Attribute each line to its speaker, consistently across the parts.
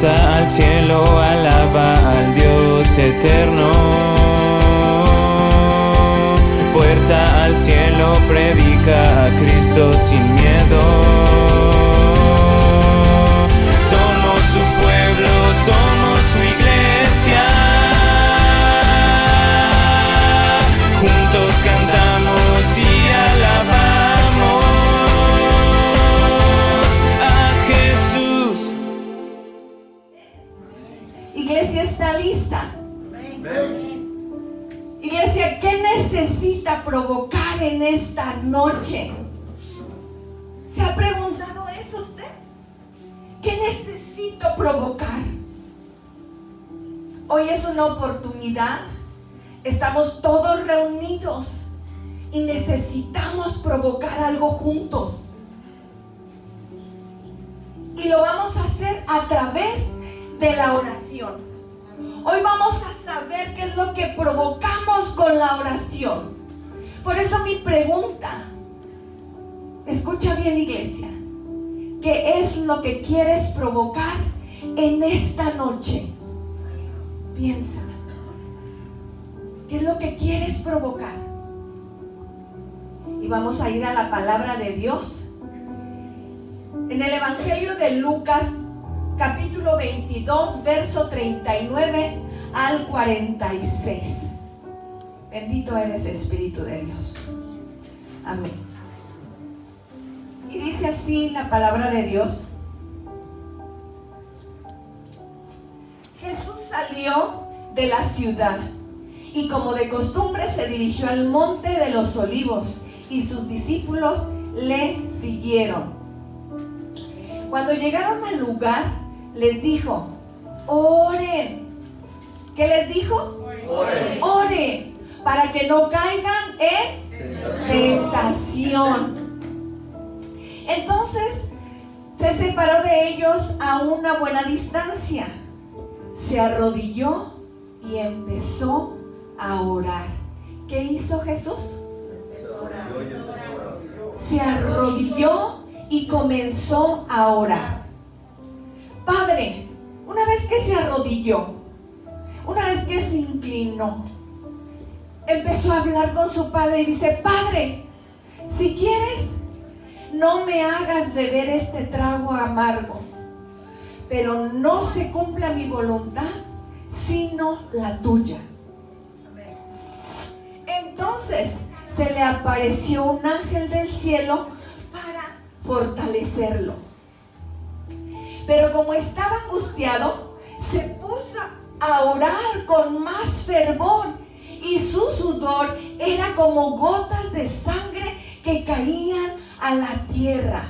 Speaker 1: Puerta al cielo, alaba al Dios eterno. Puerta al cielo, predica a Cristo sin miedo. Somos su pueblo, somos su iglesia. Juntos cantamos y alabamos a Jesús.
Speaker 2: Iglesia está lista. Iglesia, ¿qué necesita provocar en esta noche? ¿Se ha preguntado eso usted? ¿Qué necesito provocar? Hoy es una oportunidad. Estamos todos reunidos y necesitamos provocar algo juntos. Y lo vamos a hacer a través de la oración. Hoy vamos a saber qué es lo que provocamos con la oración. Por eso mi pregunta, escucha bien, iglesia, ¿qué es lo que quieres provocar en esta noche? Piensa, ¿qué es lo que quieres provocar? Y vamos a ir a la palabra de Dios. En el Evangelio de Lucas, capítulo 22, verso 39 al 46. Bendito eres, Espíritu de Dios. Amén. Y dice así la palabra de Dios. Jesús salió de la ciudad y, como de costumbre, se dirigió al monte de los olivos, y sus discípulos le siguieron. Cuando llegaron al lugar, les dijo: oren. ¿Qué les dijo? Oren. Oren, para que no caigan en tentación. Entonces se separó de ellos a una buena distancia, se arrodilló y empezó a orar. ¿Qué hizo Jesús? Se arrodilló y comenzó a orar. Padre, una vez que se arrodilló, una vez que se inclinó, empezó a hablar con su padre y dice: Padre, si quieres, no me hagas beber este trago amargo, pero no se cumpla mi voluntad, sino la tuya. Entonces se le apareció un ángel del cielo para fortalecerlo. Pero como estaba angustiado, se puso a orar con más fervor, y su sudor era como gotas de sangre que caían a la tierra.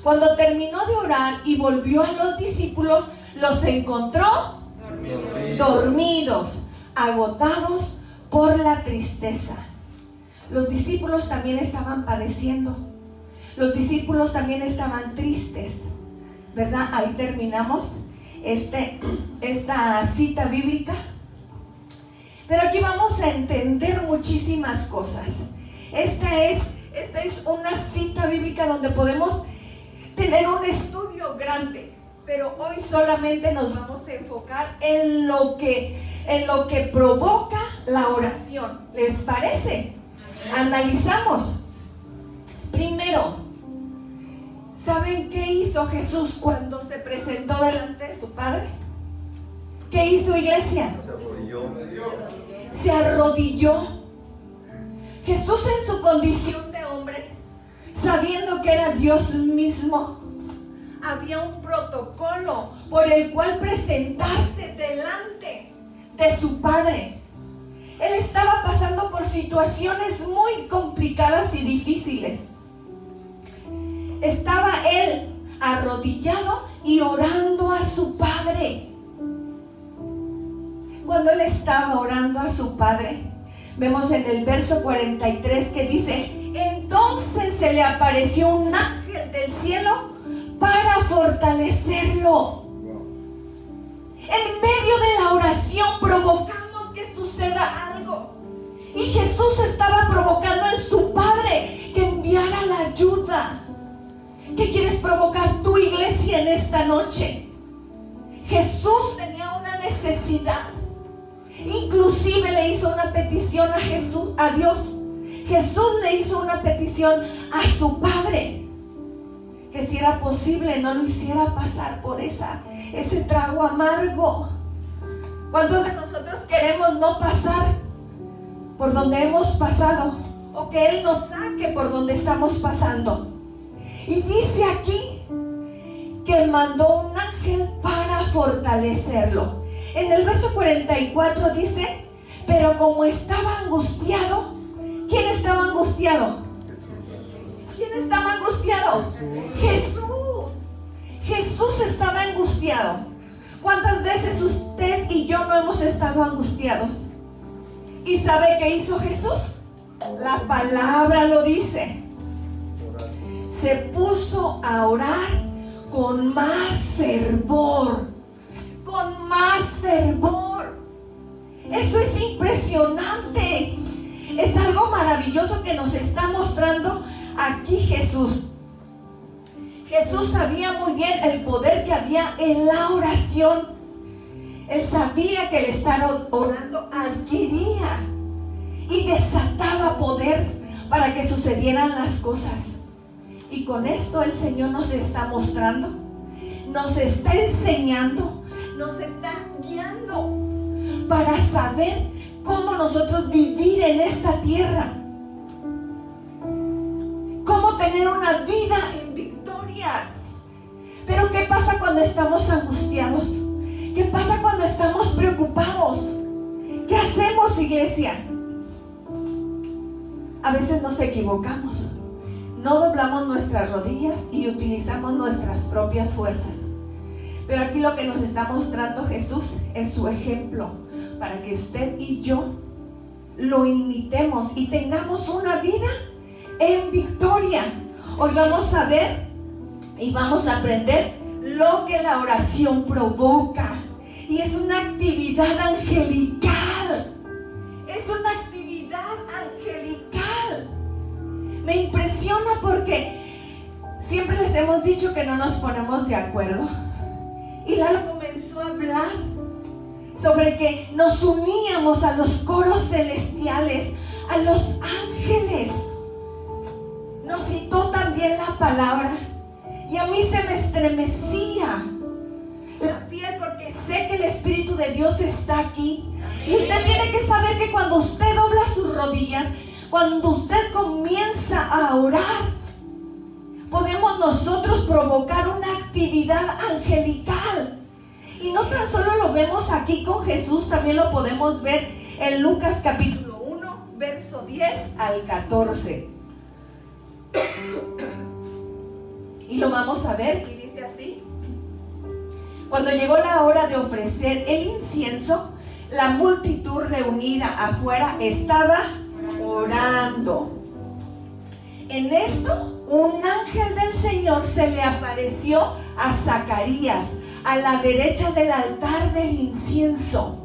Speaker 2: Cuando terminó de orar y volvió a los discípulos, los encontró dormidos, agotados por la tristeza. Los discípulos también estaban padeciendo. Los discípulos también estaban tristes, ¿verdad? Ahí terminamos esta cita bíblica. Pero aquí vamos a entender muchísimas cosas. Esta es una cita bíblica donde podemos tener un estudio grande, pero hoy solamente nos vamos a enfocar en lo que provoca la oración. ¿Les parece? Analizamos. Primero, ¿saben qué hizo Jesús cuando se presentó delante de su Padre? ¿Qué hizo, iglesia? Se arrodilló. Jesús, en su condición de hombre, sabiendo que era Dios mismo, había un protocolo por el cual presentarse delante de su Padre. Él estaba pasando por situaciones muy complicadas y difíciles. Estaba él arrodillado y orando a su Padre. Cuando él estaba orando a su Padre, vemos en el verso 43 que dice: entonces se le apareció un ángel del cielo para fortalecerlo. En medio de la oración provocamos que suceda algo, y Jesús estaba provocando en su Padre que enviara la ayuda. ¿Qué quieres provocar tu iglesia en esta noche? Jesús tenía una necesidad. Inclusive le hizo una petición a Dios. Jesús le hizo una petición a su Padre, que si era posible no lo hiciera pasar por ese trago amargo. ¿Cuántos de nosotros queremos no pasar por donde hemos pasado? O que Él nos saque por donde estamos pasando. Y dice aquí que mandó un ángel para fortalecerlo. En el verso 44 dice, pero como estaba angustiado. ¿Quién estaba angustiado? ¿Quién estaba angustiado? Jesús. Jesús estaba angustiado. ¿Cuántas veces usted y yo no hemos estado angustiados? ¿Y sabe qué hizo Jesús? La palabra lo dice. Se puso a orar con más fervor. Con más fervor. Eso es impresionante. Es algo maravilloso que nos está mostrando aquí Jesús. Jesús sabía muy bien el poder que había en la oración. Él sabía que el estar orando adquiría y desataba poder para que sucedieran las cosas. Y con esto el Señor nos está mostrando, nos está enseñando, nos está guiando para saber cómo nosotros vivir en esta tierra, cómo tener una vida en victoria. Pero ¿qué pasa cuando estamos angustiados? ¿Qué pasa cuando estamos preocupados? ¿Qué hacemos, iglesia? A veces nos equivocamos, no doblamos nuestras rodillas y utilizamos nuestras propias fuerzas. Pero aquí lo que nos está mostrando Jesús es su ejemplo, para que usted y yo lo imitemos y tengamos una vida en victoria. Hoy vamos a ver y vamos a aprender lo que la oración provoca. Y es una actividad angelical. Es una actividad angelical. Me impresiona porque siempre les hemos dicho que no nos ponemos de acuerdo. Y Lalo comenzó a hablar sobre que nos uníamos a los coros celestiales, a los ángeles. Nos citó también la palabra. Y a mí se me estremecía la piel porque sé que el Espíritu de Dios está aquí. Y usted tiene que saber que cuando usted dobla sus rodillas, cuando usted comienza a orar, podemos nosotros provocar una actividad angelical. Y no tan solo lo vemos aquí con Jesús, también lo podemos ver en Lucas capítulo 1, verso 10 al 14. Y lo vamos a ver, y dice así: cuando llegó la hora de ofrecer el incienso, la multitud reunida afuera estaba orando. En esto, un ángel del Señor se le apareció a Zacarías a la derecha del altar del incienso.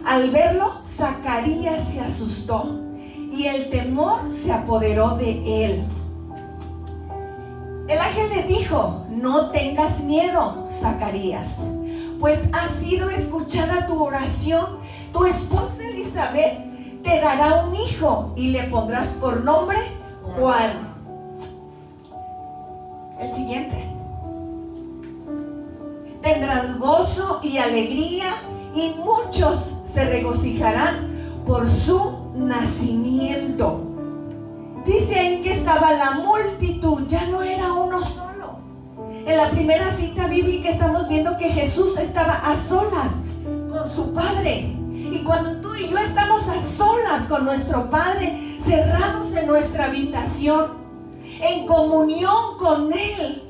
Speaker 2: Al verlo, Zacarías se asustó y el temor se apoderó de él. El ángel le dijo: no tengas miedo, Zacarías, pues ha sido escuchada tu oración. Tu esposa Elizabeth te dará un hijo y le pondrás por nombre Juan. El siguiente: tendrás gozo y alegría, y muchos se regocijarán por su nacimiento. Dice ahí que estaba la multitud, ya no era uno solo. En la primera cita bíblica estamos viendo que Jesús estaba a solas con su Padre. Y cuando tú y yo estamos a solas con nuestro Padre, cerrados en nuestra habitación, en comunión con Él,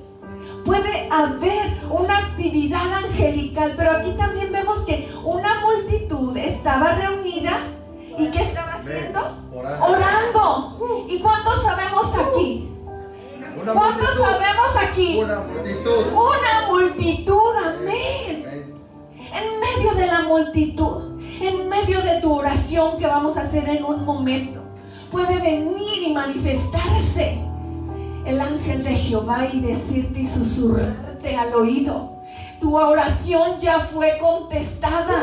Speaker 2: puede haber una actividad angelical. Pero aquí también vemos que una multitud estaba reunida. ¿Y qué estaba haciendo? Orando. ¿Y cuántos sabemos aquí? ¿Cuántos sabemos aquí?
Speaker 3: Una multitud.
Speaker 2: Una multitud, amén. En medio de la multitud, en medio de tu oración que vamos a hacer en un momento, puede venir y manifestarse el ángel de Jehová y decirte y susurrarte al oído: Tu oración ya fue contestada.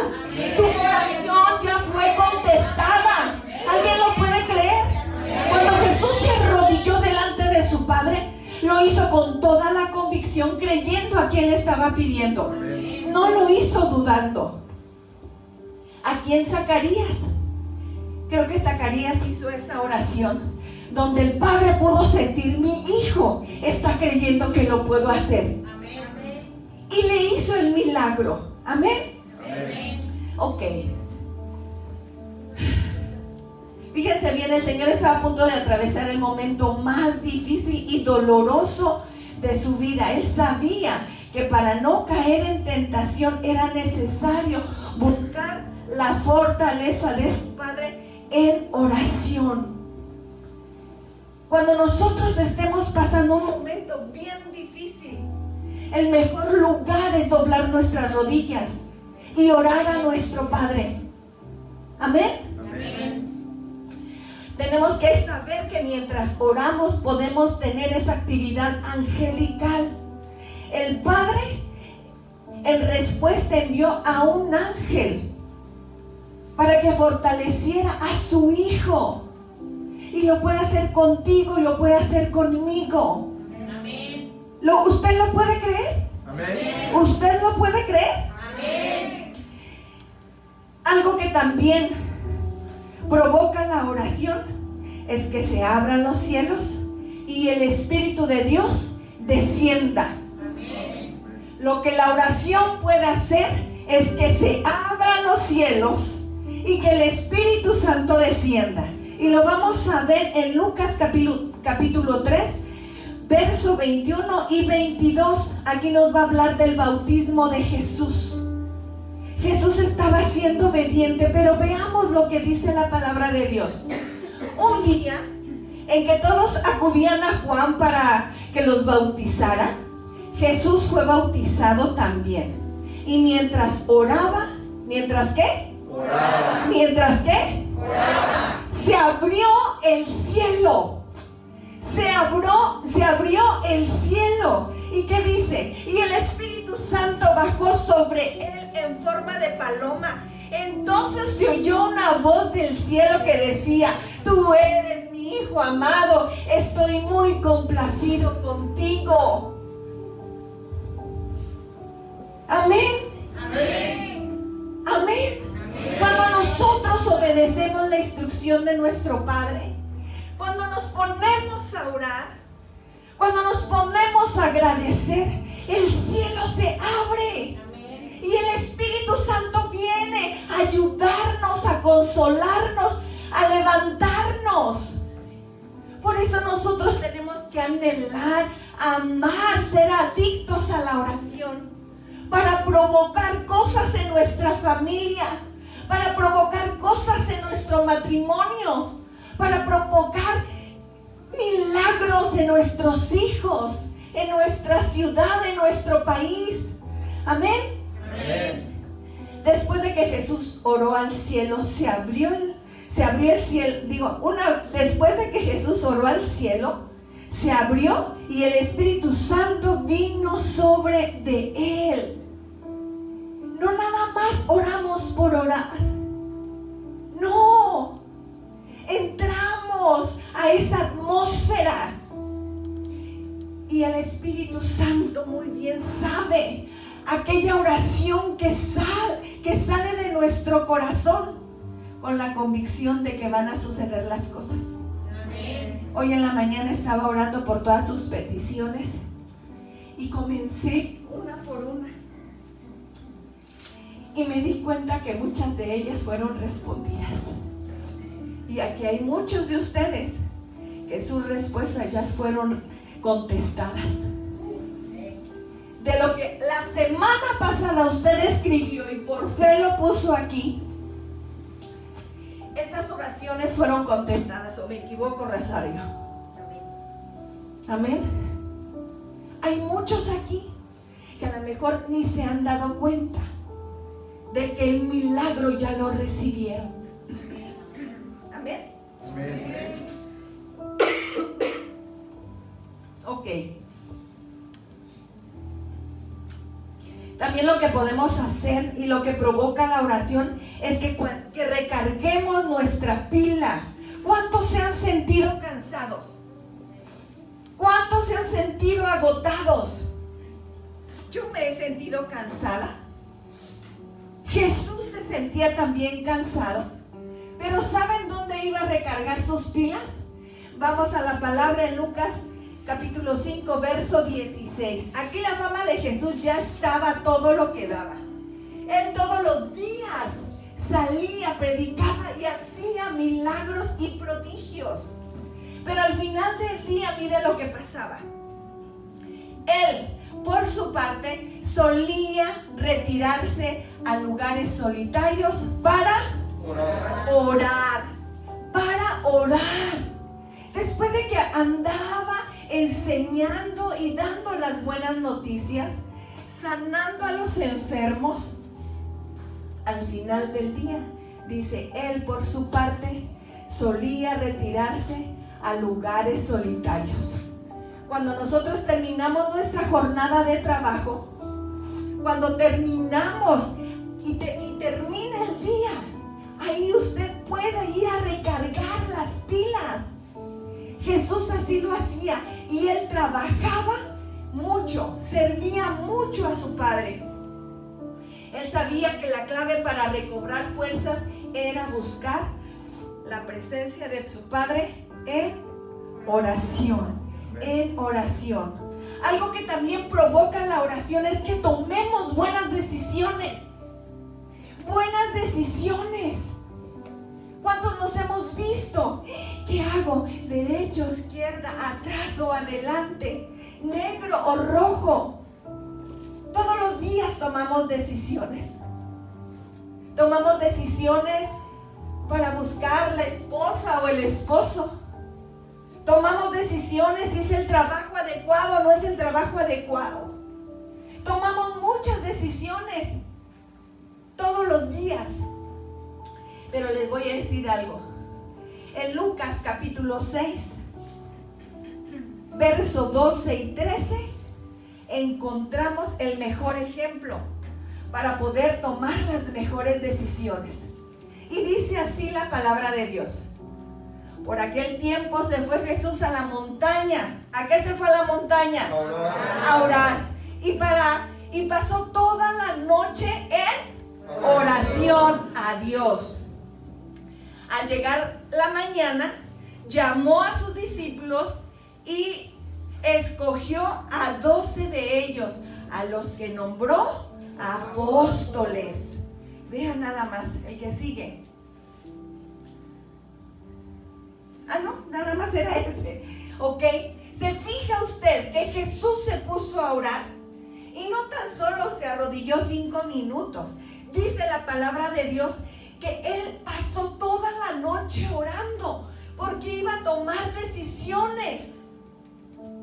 Speaker 2: Tu oración ya fue contestada. ¿Alguien lo puede creer? Cuando Jesús se arrodilló delante de su Padre, lo hizo con toda la convicción, creyendo a quien le estaba pidiendo. No lo hizo dudando. Aquí en Zacarías, creo que Zacarías hizo esa oración donde el Padre pudo sentir: mi hijo está creyendo que lo puedo hacer. Y le hizo el milagro. Amén. Ok. Fíjense bien, el Señor estaba a punto de atravesar el momento más difícil y doloroso de su vida. Él sabía que para no caer en tentación era necesario buscar la fortaleza de su Padre en oración. Cuando nosotros estemos pasando un momento bien difícil, el mejor lugar es doblar nuestras rodillas y orar a nuestro Padre. Amén. Tenemos que saber que mientras oramos podemos tener esa actividad angelical. El Padre en respuesta envió a un ángel para que fortaleciera a su hijo. Y lo puede hacer contigo y lo puede hacer conmigo. Amén. ¿Usted lo puede creer? Amén. ¿Usted lo puede creer? Amén. Algo que también provoca la oración es que se abran los cielos y el Espíritu de Dios descienda. Amén. Lo que la oración puede hacer es que se abran los cielos y que el Espíritu Santo descienda. Y lo vamos a ver en Lucas capítulo 3, verso 21 y 22. Aquí nos va a hablar del bautismo de Jesús. Jesús estaba siendo obediente, pero veamos lo que dice la palabra de Dios. Un día en que todos acudían a Juan para que los bautizara, Jesús fue bautizado también. Y mientras oraba, ¿mientras qué? Oraba. ¿Mientras qué? Oraba. Se abrió el cielo. Se abrió el cielo. ¿Y qué dice? Y el Espíritu Santo bajó sobre él en forma de paloma. Entonces se oyó una voz del cielo que decía: tú eres mi Hijo amado, estoy muy complacido contigo. Amén. Amén. Amén. Cuando nosotros obedecemos la instrucción de nuestro Padre, cuando nos ponemos a orar, cuando nos ponemos a agradecer, el cielo se abre. Amén. Y el Espíritu Santo viene a ayudarnos, a consolarnos, a levantarnos. Por eso nosotros tenemos que anhelar, amar, ser adictos a la oración, para provocar cosas en nuestra familia, para provocar cosas en nuestro matrimonio, para provocar milagros en nuestros hijos, en nuestra ciudad, en nuestro país. Amén. Amén. Después de que Jesús oró al cielo, se abrió el cielo. Después de que Jesús oró al cielo, se abrió y el Espíritu Santo vino sobre de él. No nada más oramos por orar. No. Entramos a esa atmósfera. Y el Espíritu Santo muy bien sabe aquella oración que sale de nuestro corazón con la convicción de que van a suceder las cosas. Amén. Hoy en la mañana estaba orando por todas sus peticiones y comencé una por una. Y me di cuenta que muchas de ellas fueron respondidas. Y aquí hay muchos de ustedes que sus respuestas ya fueron contestadas. De lo que la semana pasada usted escribió y por fe lo puso aquí, esas oraciones fueron contestadas. ¿O me equivoco, Rosario? Amén. Hay muchos aquí que a lo mejor ni se han dado cuenta de que el milagro ya lo recibieron. Amén. Amén. Ok. También lo que podemos hacer y lo que provoca la oración es que recarguemos nuestra pila. ¿Cuántos se han sentido cansados? ¿Cuántos se han sentido agotados? Yo me he sentido cansada. Jesús se sentía también cansado. Pero ¿saben dónde iba a recargar sus pilas? Vamos a la palabra en Lucas capítulo 5, verso 16. Aquí la fama de Jesús ya estaba todo lo que daba. Él todos los días salía, predicaba y hacía milagros y prodigios. Pero al final del día, mire lo que pasaba. Él, por su parte, solía retirarse a lugares solitarios para orar. Para orar. Después de que andaba enseñando y dando las buenas noticias, sanando a los enfermos, al final del día, dice, él por su parte solía retirarse a lugares solitarios. Cuando nosotros terminamos nuestra jornada de trabajo, cuando terminamos y termina el día, ahí usted puede ir a recargar las pilas. Jesús así lo hacía y él trabajaba mucho, servía mucho a su Padre. Él sabía que la clave para recobrar fuerzas era buscar la presencia de su Padre en oración. En oración. Algo que también provoca la oración es que tomemos buenas decisiones. Buenas decisiones. ¿Cuántos nos hemos visto? ¿Qué hago? ¿Derecho, izquierda, atrás o adelante? ¿Negro o rojo? Todos los días tomamos decisiones. Tomamos decisiones para buscar la esposa o el esposo. Tomamos decisiones si es el trabajo adecuado o no es el trabajo adecuado. Tomamos muchas decisiones todos los días. Pero les voy a decir algo. En Lucas capítulo 6, verso 12 y 13, encontramos el mejor ejemplo para poder tomar las mejores decisiones. Y dice así la palabra de Dios. Por aquel tiempo se fue Jesús a la montaña. ¿A qué se fue a la montaña? A orar. Y pasó toda la noche en oración a Dios. Al llegar la mañana, llamó a sus discípulos y escogió a 12 de ellos, a los que nombró apóstoles. Vean nada más, el que sigue. No, nada más era ese. Ok, se fija usted que Jesús se puso a orar y no tan solo se arrodilló 5 minutos. Dice la palabra de Dios que él pasó toda la noche orando porque iba a tomar decisiones.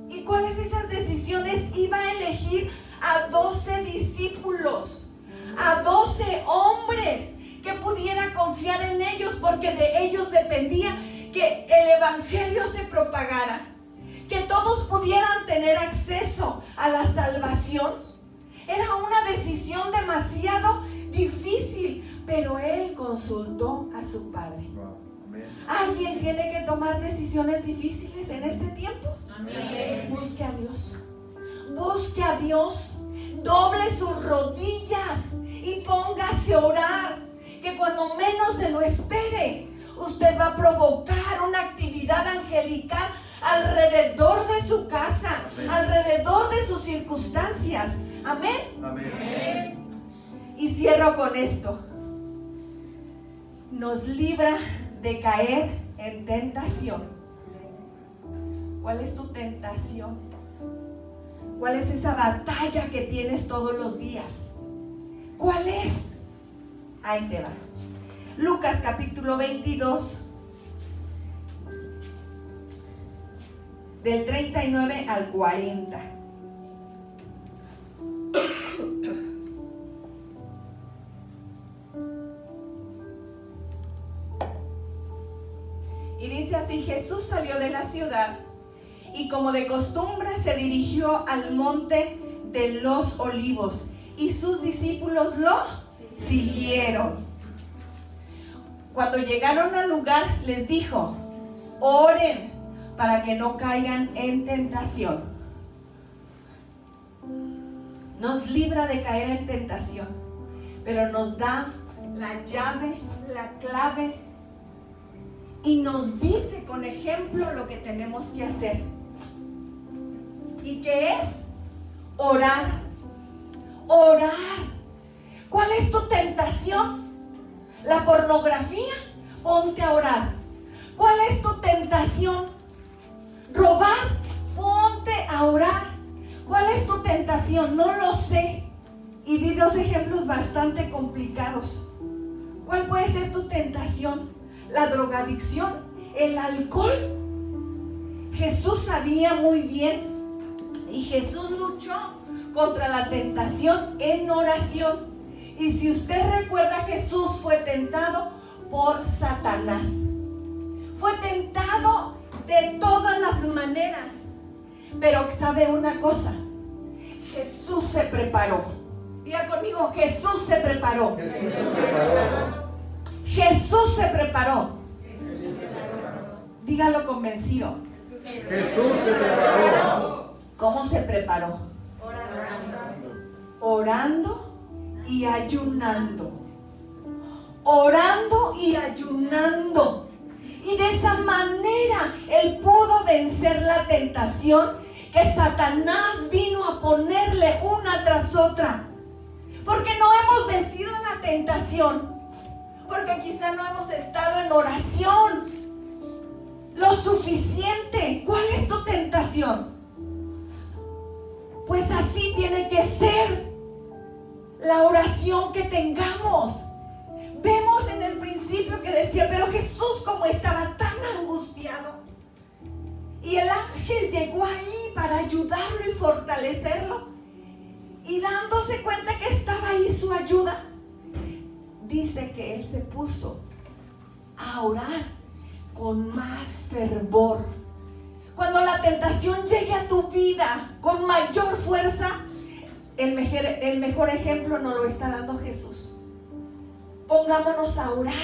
Speaker 2: ¿Y cuáles esas decisiones? Iba a elegir a 12 discípulos, a 12 hombres que pudiera confiar en ellos, porque de ellos dependía que el evangelio se propagara, que todos pudieran tener acceso a la salvación. Era una decisión demasiado difícil, pero él consultó a su Padre. ¿Alguien tiene que tomar decisiones difíciles en este tiempo? Amén. Busque a Dios. Busque a Dios. Doble sus rodillas y póngase a orar. Que cuando menos se lo espere, usted va a provocar una actividad angelical alrededor de su casa, alrededor de sus circunstancias. Amén. Amén. Y cierro con esto. Nos libra de caer en tentación. ¿Cuál es tu tentación? ¿Cuál es esa batalla que tienes todos los días? ¿Cuál es? Ahí te va. Lucas capítulo 22, del 39 al 40. Y dice así: Jesús salió de la ciudad y como de costumbre se dirigió al monte de los Olivos y sus discípulos lo siguieron. Cuando llegaron al lugar, les dijo: oren para que no caigan en tentación. Nos libra de caer en tentación, pero nos da la llave, la clave, y nos dice con ejemplo lo que tenemos que hacer. ¿Y qué es? Orar. Orar. ¿Cuál es tu tentación? ¿La pornografía? Ponte a orar. ¿Cuál es tu tentación? ¿Robar? Ponte a orar. ¿Cuál es tu tentación? No lo sé. Y di dos ejemplos bastante complicados. ¿Cuál puede ser tu tentación? ¿La drogadicción? ¿El alcohol? Jesús sabía muy bien, y Jesús luchó contra la tentación en oración. Y si usted recuerda, Jesús fue tentado por Satanás. Fue tentado de todas las maneras. Pero ¿sabe una cosa? Jesús se preparó. Diga conmigo: Jesús se preparó.
Speaker 3: Jesús se preparó.
Speaker 2: Jesús se preparó. Dígalo convencido.
Speaker 3: Jesús se preparó.
Speaker 2: ¿Cómo se preparó? Orando y ayunando. Orando y ayunando. Y de esa manera Él pudo vencer la tentación que Satanás vino a ponerle una tras otra. Porque no hemos vencido la tentación, porque quizá no hemos estado en oración lo suficiente. ¿Cuál es tu tentación? Pues así tiene que ser la oración que tengamos. Vemos en el principio que decía: pero Jesús, como estaba tan angustiado, y el ángel llegó ahí para ayudarlo y fortalecerlo, y dándose cuenta que estaba ahí su ayuda, dice que él se puso a orar con más fervor. Cuando la tentación llegue a tu vida con mayor fuerza, el mejor ejemplo nos lo está dando Jesús. Pongámonos a orar,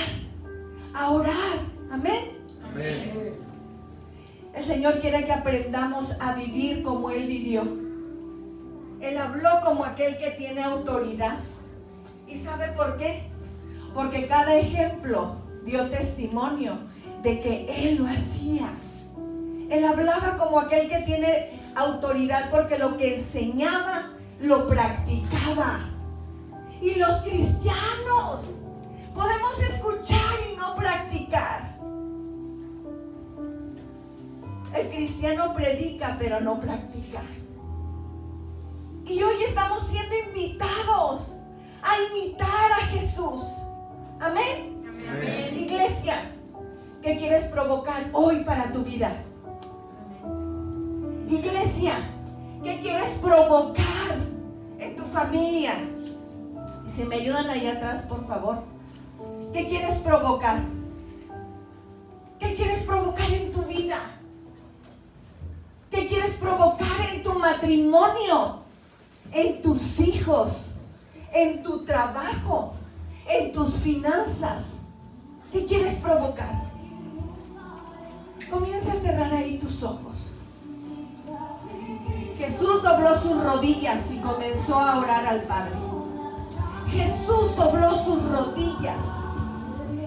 Speaker 2: a orar. Amén.
Speaker 3: Amén.
Speaker 2: El Señor quiere que aprendamos a vivir como Él vivió. Él habló como aquel que tiene autoridad. ¿Y sabe por qué? Porque cada ejemplo dio testimonio de que Él lo hacía. Él hablaba como aquel que tiene autoridad, porque lo que enseñaba lo practicaba. Y los cristianos podemos escuchar y no practicar. El cristiano predica pero no practica. Y hoy estamos siendo invitados a imitar a Jesús. Amén.
Speaker 3: Amén.
Speaker 2: Iglesia, ¿qué quieres provocar hoy para tu vida? Iglesia, ¿qué quieres provocar en tu familia? Y si me ayudan ahí atrás, por favor. ¿Qué quieres provocar? ¿Qué quieres provocar en tu vida? ¿Qué quieres provocar en tu matrimonio? En tus hijos, en tu trabajo, en tus finanzas. ¿Qué quieres provocar? Comienza a cerrar ahí tus ojos. Jesús dobló sus rodillas y comenzó a orar al Padre. Jesús dobló sus rodillas.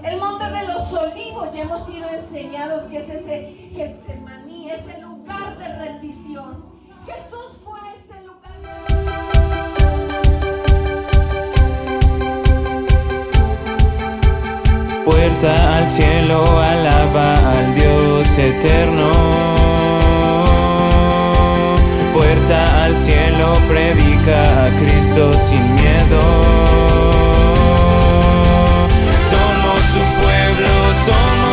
Speaker 2: El monte de los olivos, ya hemos sido enseñados que es ese Getsemaní, ese lugar de rendición. Jesús fue a ese lugar.
Speaker 1: Puerta al cielo, alaba al Dios eterno. Puerta al cielo, predica a Cristo sin miedo. Somos su pueblo, somos